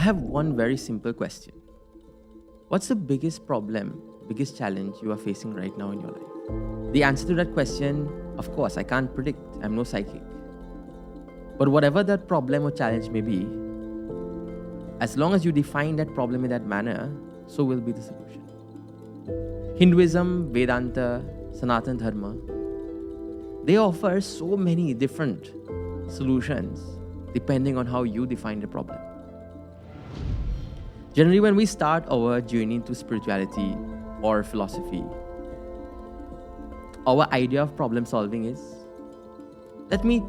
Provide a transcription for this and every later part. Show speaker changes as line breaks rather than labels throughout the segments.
have one very simple question. What's the biggest problem, biggest challenge you are facing right now in your life? The answer to that question, of course, I can't predict. I'm no psychic. But whatever that problem or challenge may be, as long as you define that problem in that manner, so will be the solution. Hinduism, Vedanta, Sanatana Dharma, they offer so many different solutions depending on how you define the problem. Generally, when we start our journey into spirituality or philosophy, our idea of problem solving is, let me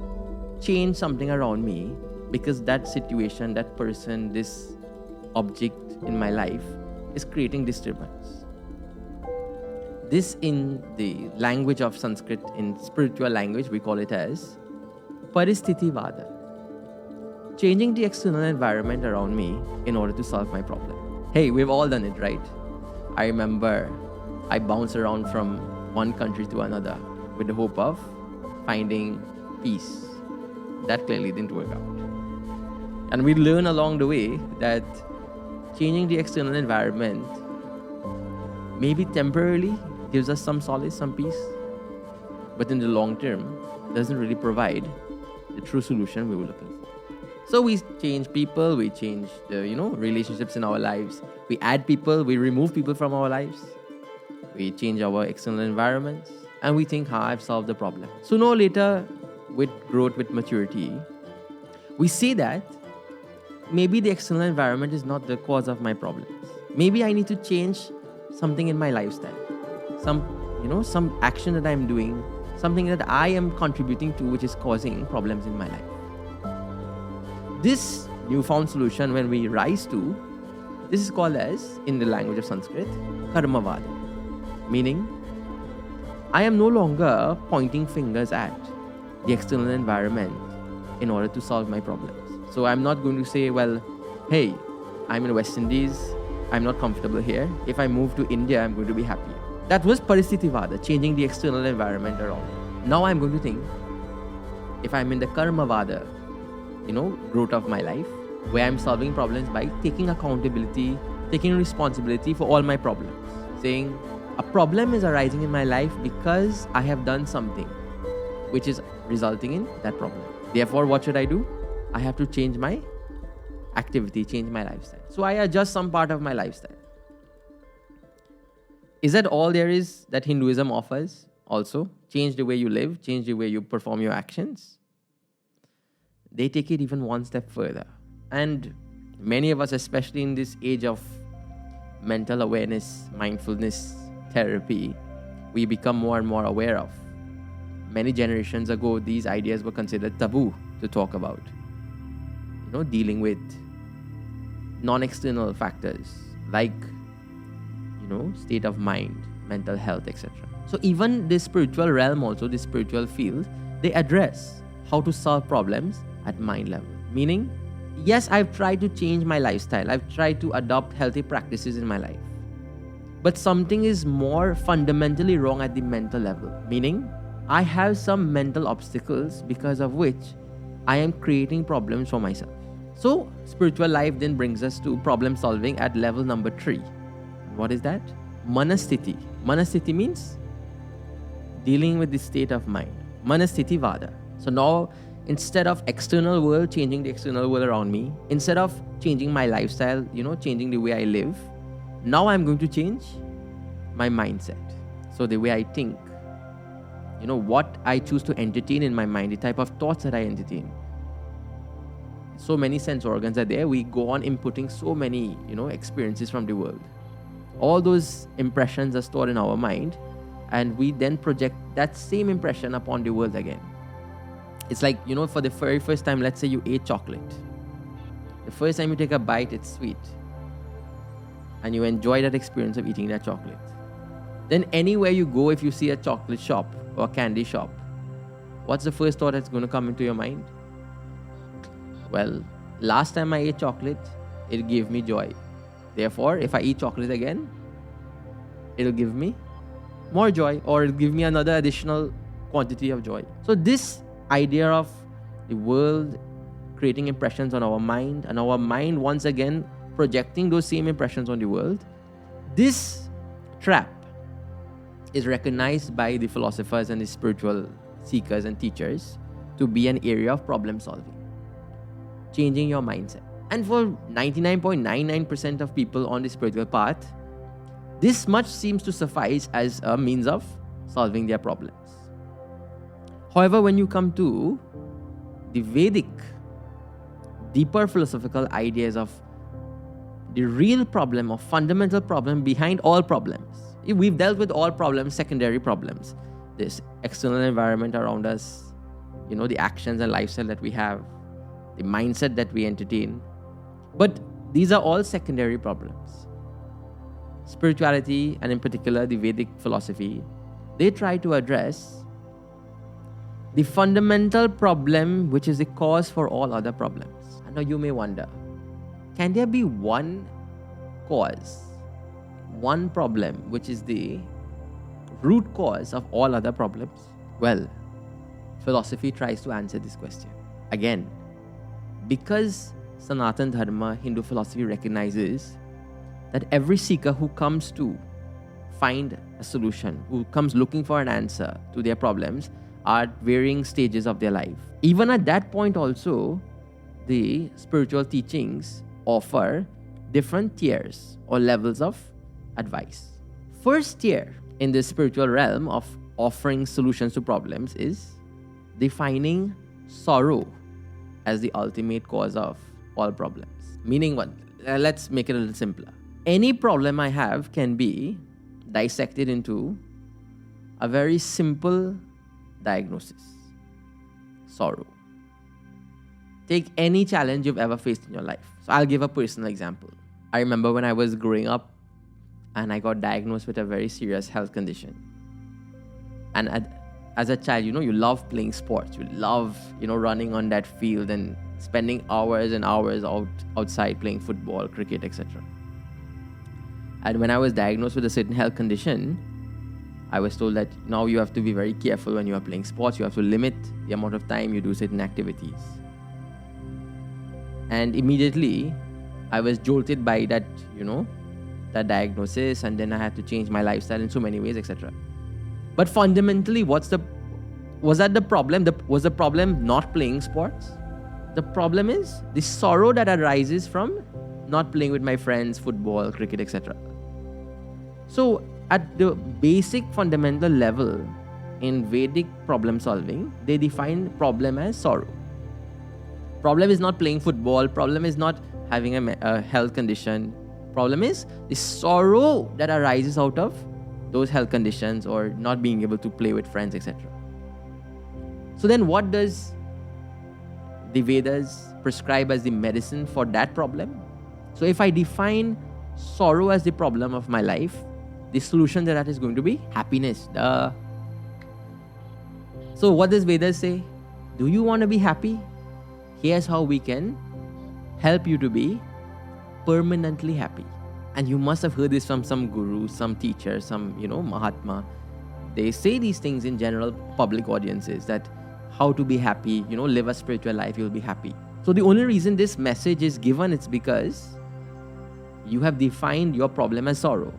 change something around me because that situation, that person, this object in my life is creating disturbance. This, in the language of Sanskrit, in spiritual language, we call it as Paristhiti-vada. Changing the external environment around me in order to solve my problem. Hey, we've all done it, right? I remember I bounced around from one country to another with the hope of finding peace. That clearly didn't work out. And we learn along the way that changing the external environment maybe temporarily gives us some solace, some peace, but in the long term doesn't really provide the true solution we were looking for. So we change people, we change the relationships in our lives. We add people, we remove people from our lives. We change our external environments, and we think, I've solved the problem. Sooner or later, with growth, with maturity, we see that maybe the external environment is not the cause of my problems. Maybe I need to change something in my lifestyle. Some action that I'm doing, something that I am contributing to which is causing problems in my life. This newfound solution, when we rise to, this is called as, in the language of Sanskrit, karmavada. Meaning, I am no longer pointing fingers at the external environment in order to solve my problems. So I'm not going to say, well, hey, I'm in West Indies, I'm not comfortable here. If I move to India, I'm going to be happier. That was Paristhiti-vada, changing the external environment around me. Now I'm going to think, if I'm in the karmavada, growth of my life, where I'm solving problems by taking accountability, taking responsibility for all my problems. Saying, a problem is arising in my life because I have done something which is resulting in that problem. Therefore, what should I do? I have to change my activity, change my lifestyle. So I adjust some part of my lifestyle. Is that all there is that Hinduism offers also? Change the way you live, change the way you perform your actions? They take it even one step further. And many of us, especially in this age of mental awareness, mindfulness therapy, we become more and more aware of. Many generations ago, these ideas were considered taboo to talk about. Dealing with non-external factors like, state of mind, mental health, etc. So even this spiritual realm also, this spiritual field, they address how to solve problems at mind level. Meaning, yes, I've tried to change my lifestyle. I've tried to adopt healthy practices in my life. But something is more fundamentally wrong at the mental level. Meaning, I have some mental obstacles because of which I am creating problems for myself. So, spiritual life then brings us to problem solving at level number 3. What is that? Manasthiti. Manasthiti means dealing with the state of mind. Manasthiti-vada. So now, instead of external world changing the external world around me, instead of changing my lifestyle, changing the way I live, now I'm going to change my mindset. So the way I think, what I choose to entertain in my mind, the type of thoughts that I entertain. So many sense organs are there. We go on inputting so many, experiences from the world. All those impressions are stored in our mind, and we then project that same impression upon the world again. It's like, for the very first time, let's say you ate chocolate. The first time you take a bite, it's sweet. And you enjoy that experience of eating that chocolate. Then anywhere you go, if you see a chocolate shop or a candy shop, what's the first thought that's going to come into your mind? Well, last time I ate chocolate, it gave me joy. Therefore, if I eat chocolate again, it'll give me more joy, or it'll give me another additional quantity of joy. So this idea of the world creating impressions on our mind, and our mind once again projecting those same impressions on the world. This trap is recognized by the philosophers and the spiritual seekers and teachers to be an area of problem solving, changing your mindset. And for 99.99% of people on the spiritual path, this much seems to suffice as a means of solving their problems. However, when you come to the Vedic, deeper philosophical ideas of the real problem or fundamental problem behind all problems, we've dealt with all problems, secondary problems, this external environment around us, the actions and lifestyle that we have, the mindset that we entertain. But these are all secondary problems. Spirituality, and in particular the Vedic philosophy, they try to address the fundamental problem which is the cause for all other problems. And now you may wonder, can there be one cause, one problem which is the root cause of all other problems? Well, philosophy tries to answer this question. Again, because Sanatana Dharma, Hindu philosophy, recognizes that every seeker who comes to find a solution, who comes looking for an answer to their problems, are at varying stages of their life. Even at that point also, the spiritual teachings offer different tiers or levels of advice. First tier in the spiritual realm of offering solutions to problems is defining sorrow as the ultimate cause of all problems. Meaning what? Let's make it a little simpler. Any problem I have can be dissected into a very simple diagnosis: sorrow. Take any challenge you've ever faced in your life. So I'll give a personal example. I remember when I was growing up and I got diagnosed with a very serious health condition. And as a child, you love playing sports. You love, running on that field and spending hours and hours outside playing football, cricket, etc. And when I was diagnosed with a certain health condition, I was told that now you have to be very careful when you are playing sports. You have to limit the amount of time you do certain activities. And immediately, I was jolted by that, that diagnosis, and then I had to change my lifestyle in so many ways, etc. But fundamentally, was that the problem? Was the problem not playing sports? The problem is the sorrow that arises from not playing with my friends, football, cricket, etc. So at the basic fundamental level in Vedic problem solving, they define problem as sorrow. Problem is not playing football. Problem is not having a health condition. Problem is the sorrow that arises out of those health conditions or not being able to play with friends, etc. So then what does the Vedas prescribe as the medicine for that problem? So if I define sorrow as the problem of my life, the solution to that is going to be happiness. Duh. So what does Vedas say? Do you want to be happy? Here's how we can help you to be permanently happy. And you must have heard this from some guru, some teacher, some, Mahatma. They say these things in general public audiences, that how to be happy, live a spiritual life, you'll be happy. So the only reason this message is given, it's because you have defined your problem as sorrow.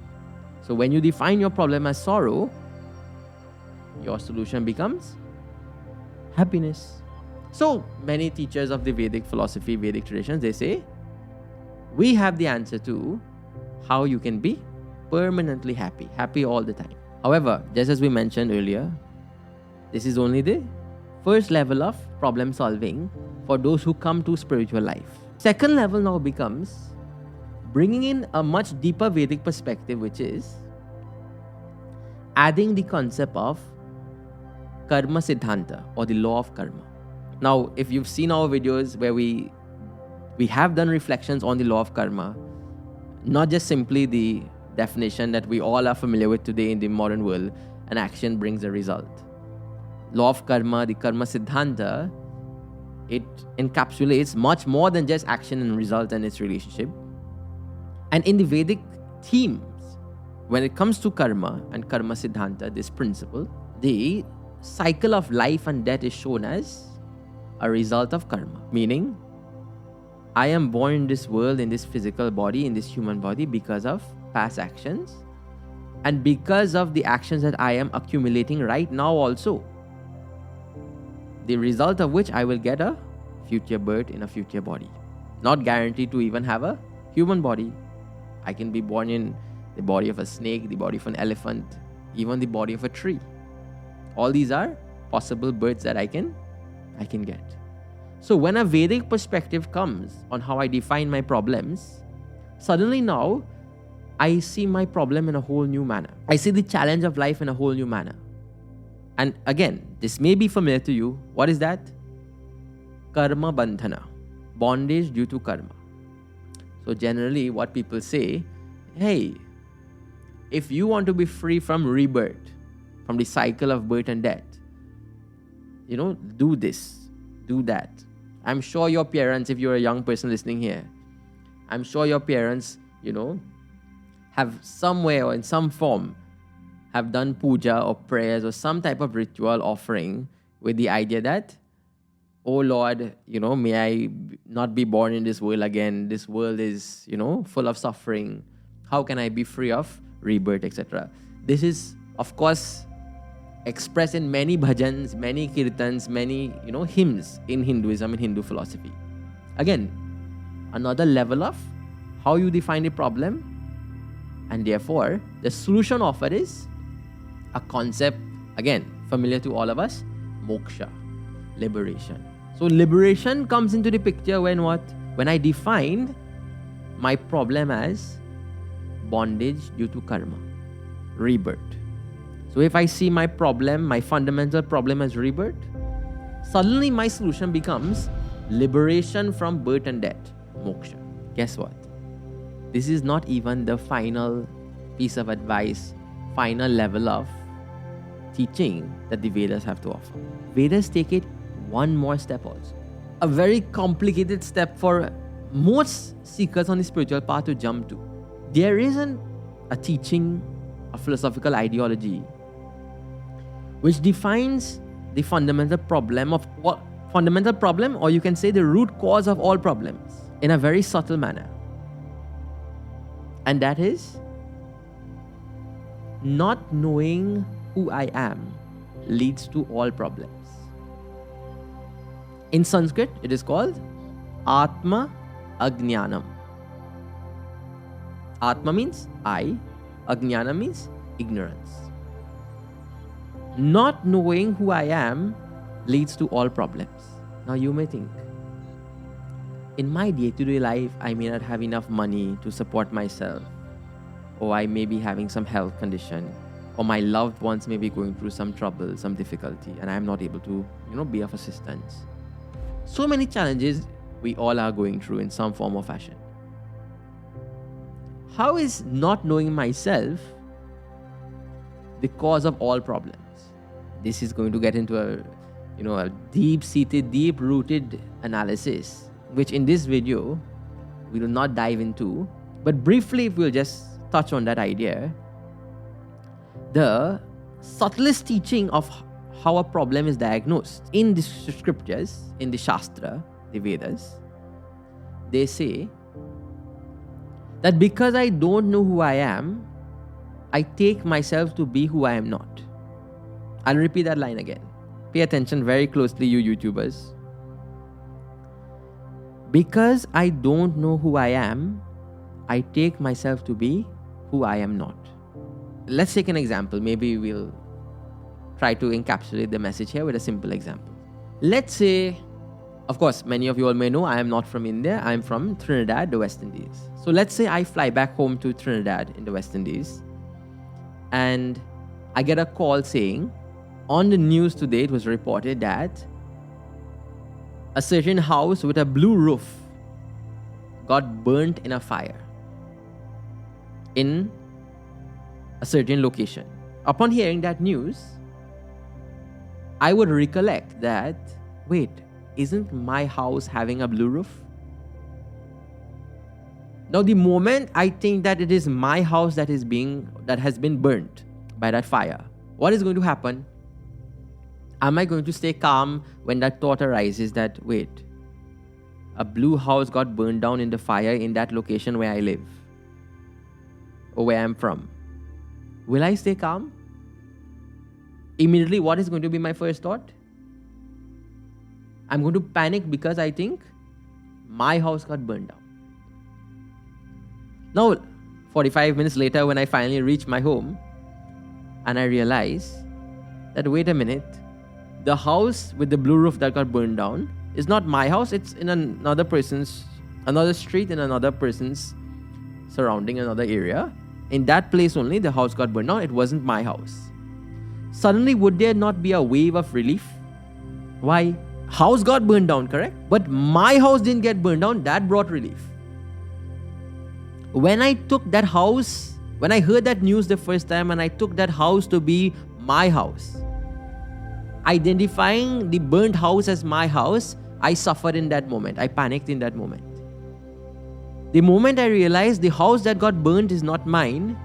So when you define your problem as sorrow, your solution becomes happiness. So many teachers of the Vedic philosophy, Vedic traditions, they say, we have the answer to how you can be permanently happy all the time. However, just as we mentioned earlier, this is only the first level of problem solving for those who come to spiritual life. Second level now becomes bringing in a much deeper Vedic perspective, which is adding the concept of karma siddhanta, or the law of karma. Now, if you've seen our videos where we have done reflections on the law of karma, not just simply the definition that we all are familiar with today in the modern world, an action brings a result. Law of karma, the karma siddhanta, it encapsulates much more than just action and result and its relationship. And in the Vedic themes, when it comes to karma and karma siddhanta, this principle, the cycle of life and death is shown as a result of karma. Meaning, I am born in this world, in this physical body, in this human body because of past actions and because of the actions that I am accumulating right now also. The result of which I will get a future birth in a future body. Not guaranteed to even have a human body. I can be born in the body of a snake, the body of an elephant, even the body of a tree. All these are possible births that I can get. So when a Vedic perspective comes on how I define my problems, suddenly now I see my problem in a whole new manner. I see the challenge of life in a whole new manner. And again, this may be familiar to you. What is that? Karma bandhana, bondage due to karma. So generally what people say, hey, if you want to be free from rebirth, from the cycle of birth and death, do this, do that. I'm sure your parents, if you're a young person listening here, I'm sure your parents, have somewhere or in some form have done puja or prayers or some type of ritual offering with the idea that, oh Lord, may I not be born in this world again. This world is, full of suffering. How can I be free of rebirth, etc.? This is, of course, expressed in many bhajans, many kirtans, many, hymns in Hinduism and Hindu philosophy. Again, another level of how you define a problem, and therefore the solution offered is a concept, again, familiar to all of us, moksha, liberation. So liberation comes into the picture when what? When I defined my problem as bondage due to karma, rebirth. So if I see my problem, my fundamental problem as rebirth, suddenly my solution becomes liberation from birth and death, moksha. Guess what? This is not even the final piece of advice, final level of teaching that the Vedas have to offer. Vedas take it one more step also. A very complicated step for most seekers on the spiritual path to jump to. There isn't a teaching, a philosophical ideology which defines the fundamental problem, or you can say the root cause of all problems in a very subtle manner. And that is, not knowing who I am leads to all problems. In Sanskrit, it is called Atma Ajnanam. Atma means I, Ajnana means ignorance. Not knowing who I am leads to all problems. Now you may think, in my day-to-day life, I may not have enough money to support myself, or I may be having some health condition, or my loved ones may be going through some trouble, some difficulty, and I am not able to, be of assistance. So many challenges we all are going through in some form or fashion. How is not knowing myself the cause of all problems? This is going to get into a deep-seated, deep-rooted analysis, which in this video we will not dive into, but briefly if we'll just touch on that idea. The subtlest teaching of how a problem is diagnosed in the scriptures, in the Shastra, the Vedas, they say that because I don't know who I am, I take myself to be who I am not. I'll repeat that line again. Pay attention very closely, you YouTubers. Because I don't know who I am, I take myself to be who I am not. Let's take an example. Maybe we'll try to encapsulate the message here with a simple example. Let's say, of course, many of you all may know I am not from India. I am from Trinidad, the West Indies. So let's say I fly back home to Trinidad in the West Indies, and I get a call saying, on the news today it was reported that a certain house with a blue roof got burnt in a fire in a certain location. Upon hearing that news, I would recollect that, wait, isn't my house having a blue roof? Now, the moment I think that it is my house that has been burnt by that fire, what is going to happen? Am I going to stay calm when that thought arises that, wait, a blue house got burned down in the fire in that location where I live or where I'm from, will I stay calm? Immediately, what is going to be my first thought? I'm going to panic because I think my house got burned down. Now, 45 minutes later, when I finally reach my home and I realize that, wait a minute, the house with the blue roof that got burned down is not my house. It's in another street in another person's surrounding, another area. In that place only, the house got burned down. It wasn't my house. Suddenly, would there not be a wave of relief? Why? House got burned down, correct? But my house didn't get burned down. That brought relief. When I took that house, when I heard that news the first time and I took that house to be my house, identifying the burnt house as my house, I suffered in that moment. I panicked in that moment. The moment I realized the house that got burnt is not mine,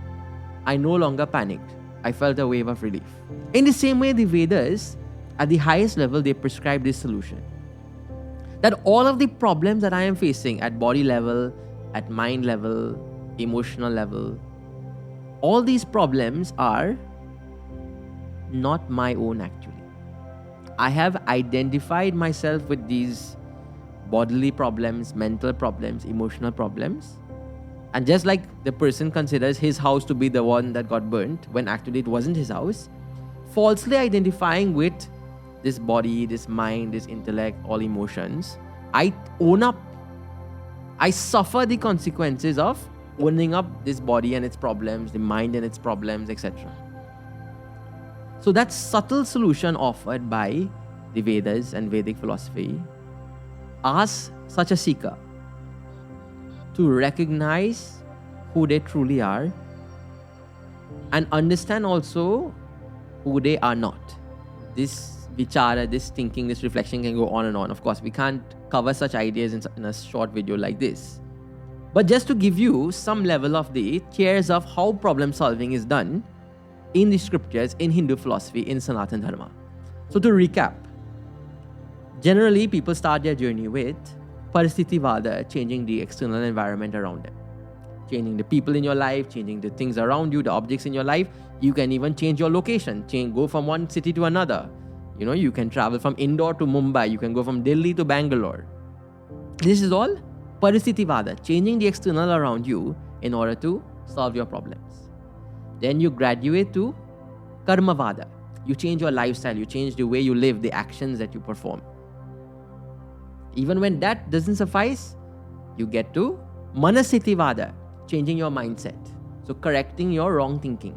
I no longer panicked. I felt a wave of relief. In the same way, the Vedas, at the highest level, they prescribe this solution. That all of the problems that I am facing at body level, at mind level, emotional level, all these problems are not my own actually. I have identified myself with these bodily problems, mental problems, emotional problems. And just like the person considers his house to be the one that got burnt, when actually it wasn't his house, falsely identifying with this body, this mind, this intellect, all emotions, I own up. I suffer the consequences of owning up this body and its problems, the mind and its problems, etc. So that subtle solution offered by the Vedas and Vedic philosophy asks such a seeker to recognize who they truly are and understand also who they are not. This vichara, this thinking, this reflection can go on and on. Of course, we can't cover such ideas in a short video like this. But just to give you some level of the tiers of how problem solving is done in the scriptures, in Hindu philosophy, in Sanatana Dharma. So to recap, generally people start their journey with Paristhiti-vada, changing the external environment around them. Changing the people in your life, changing the things around you, the objects in your life. You can even change your location, go from one city to another. You can travel from Indore to Mumbai. You can go from Delhi to Bangalore. This is all Paristhiti-vada, changing the external around you in order to solve your problems. Then you graduate to Karma-vada. You change your lifestyle, you change the way you live, the actions that you perform. Even when that doesn't suffice, you get to Manasthiti-vada, changing your mindset. So correcting your wrong thinking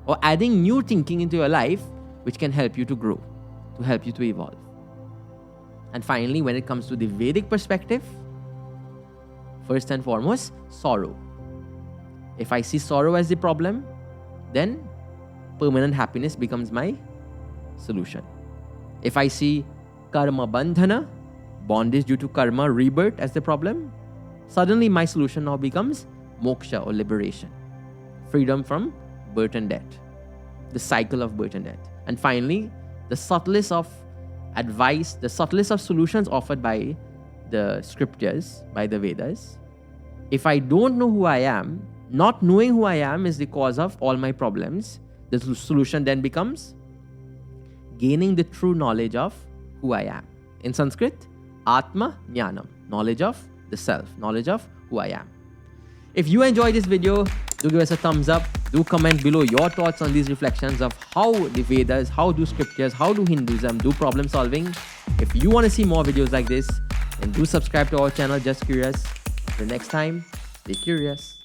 or adding new thinking into your life, which can help you to grow, to help you to evolve. And finally, when it comes to the Vedic perspective, first and foremost, sorrow. If I see sorrow as the problem, then permanent happiness becomes my solution. If I see karma bandhana, bondage due to karma, rebirth as the problem, suddenly my solution now becomes moksha or liberation, freedom from birth and death, the cycle of birth and death. And finally, the subtlest of advice, the subtlest of solutions offered by the scriptures, by the Vedas. If I don't know who I am, not knowing who I am is the cause of all my problems. The solution then becomes gaining the true knowledge of who I am. In Sanskrit, Atma Jnanam, knowledge of the self, knowledge of who I am. If you enjoyed this video, do give us a thumbs up. Do comment below your thoughts on these reflections of how the Vedas, how do scriptures, how do Hinduism do problem solving. If you want to see more videos like this, then do subscribe to our channel, Just Curious. Until next time, stay curious.